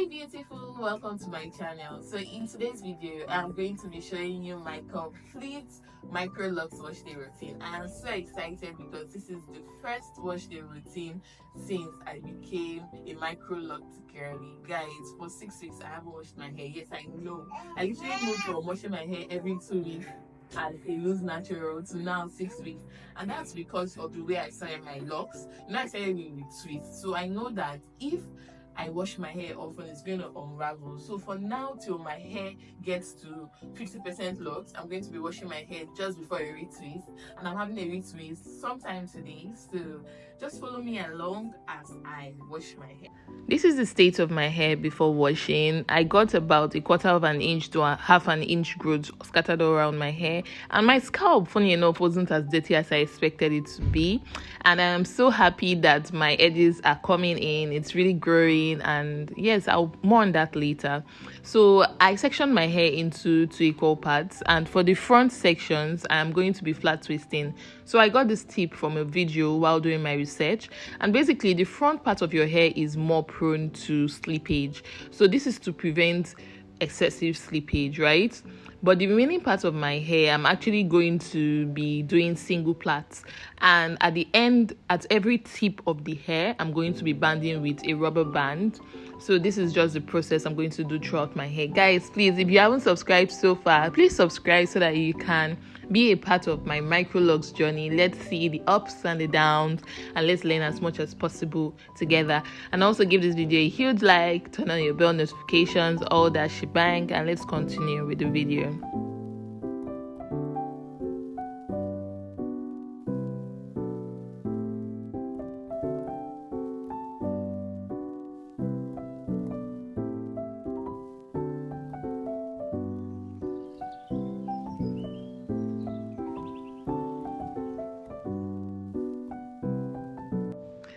beautiful, welcome to my channel. So in today's video I'm going to be showing you my complete MICROLOCS wash day routine. I am so excited because this is the first wash day routine since I became a MICROLOCS girly. Guys, for 6 weeks I haven't washed my hair. Yes, I know, I literally moved from washing my hair every 2 weeks and it looks natural to now 6 weeks, and that's because of the way I started my locks. I started with twists, so I know that if I wash my hair often, it's going to unravel. So for now, till my hair gets to 50% locks, I'm going to be washing my hair just before a retwist, and I'm having a retwist sometime today. So just follow me along as I wash my hair. This is the state of my hair before washing. I got about 1/4 of an inch to 1/2 an inch growth scattered all around my hair, and my scalp, funny enough, wasn't as dirty as I expected it to be. And I am so happy that my edges are coming in. It's really growing, and yes, I'll more on that later. So I sectioned my hair into 2 equal parts, and for the front sections I'm going to be flat twisting. So I got this tip from a video while doing my research, and basically the front part of your hair is more prone to slippage, so this is to prevent excessive slippage, right? But the remaining part of my hair, I'm actually going to be doing single plaits, and at the end, at every tip of the hair, I'm going to be banding with a rubber band. So this is just the process I'm going to do throughout my hair. Guys, please, if you haven't subscribed so far, please subscribe so that you can be a part of my MICROLOCS journey. Let's see the ups and the downs, and let's learn as much as possible together. And also give this video a huge like, turn on your bell notifications, all that shebang, and let's continue with the video.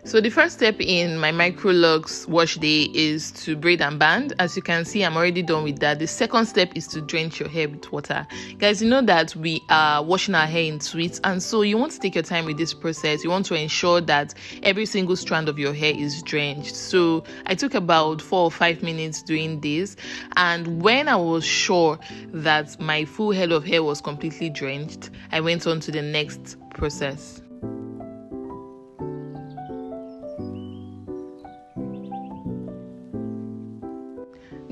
So the first step in my MICROLOCS wash day is to braid and band. As you can see, I'm already done with that. The second step is to drench your hair with water. Guys, you know that we are washing our hair in twists, and so you want to take your time with this process. You want to ensure that every single strand of your hair is drenched. So I took about 4 or 5 minutes doing this, and when I was sure that my full head of hair was completely drenched, I went on to the next process.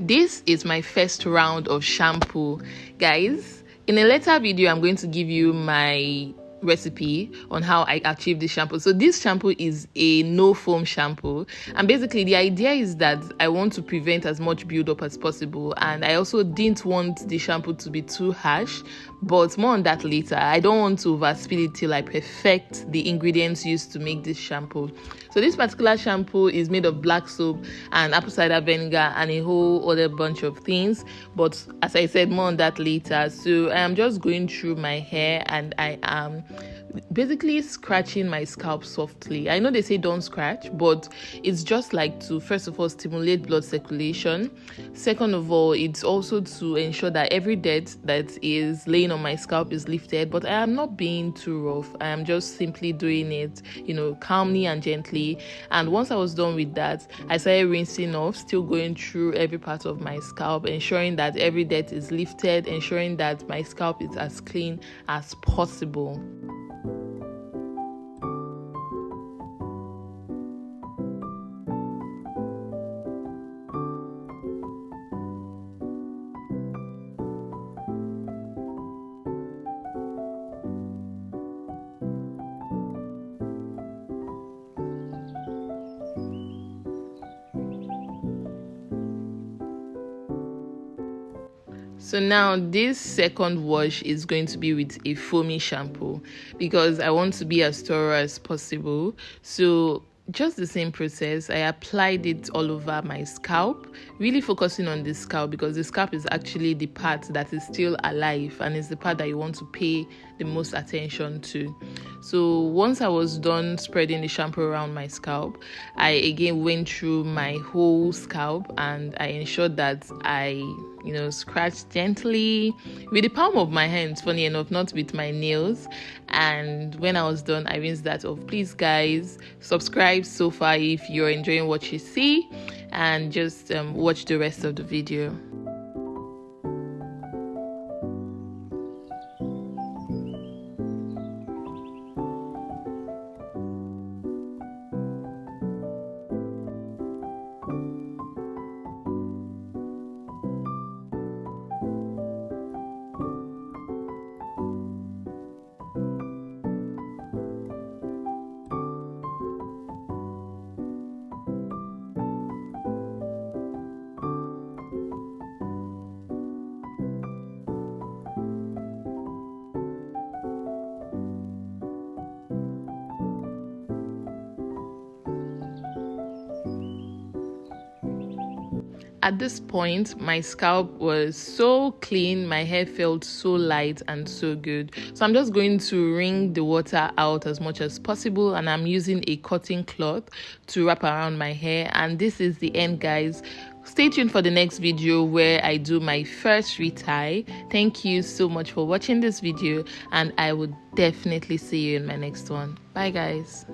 This is my first round of shampoo. Guys, in a later video I'm going to give you my recipe on how I achieved this shampoo. So this shampoo is a no foam shampoo, and basically the idea is that I want to prevent as much buildup as possible, and I also didn't want the shampoo to be too harsh, but more on that later. I don't want to overspill it till I perfect the ingredients used to make this shampoo. So this particular shampoo is made of black soap and apple cider vinegar and a whole other bunch of things, but as I said, more on that later. So I am just going through my hair, and I am basically scratching my scalp softly. I know they say don't scratch, but it's just like to, first of all, stimulate blood circulation. Second of all, it's also to ensure that every dirt that is laying on my scalp is lifted. But I am not being too rough. I am just simply doing it, calmly and gently. And once I was done with that, I started rinsing off, still going through every part of my scalp, ensuring that every dirt is lifted, ensuring that my scalp is as clean as possible. So now this second wash is going to be with a foamy shampoo because I want to be as thorough as possible. So just the same process, I applied it all over my scalp, really focusing on the scalp because the scalp is actually the part that is still alive and is the part that you want to pay the most attention to. So once I was done spreading the shampoo around my scalp, I again went through my whole scalp and I ensured that I scratched gently with the palm of my hands, funny enough, not with my nails. And when I was done, I rinsed that off. Please guys, subscribe so far if you're enjoying what you see, and just watch the rest of the video. At this point, my scalp was so clean, my hair felt so light and so good. So I'm just going to wring the water out as much as possible, and I'm using a cotton cloth to wrap around my hair. And this is the end, guys. Stay tuned for the next video where I do my first retie. Thank you so much for watching this video, and I will definitely see you in my next one. Bye guys.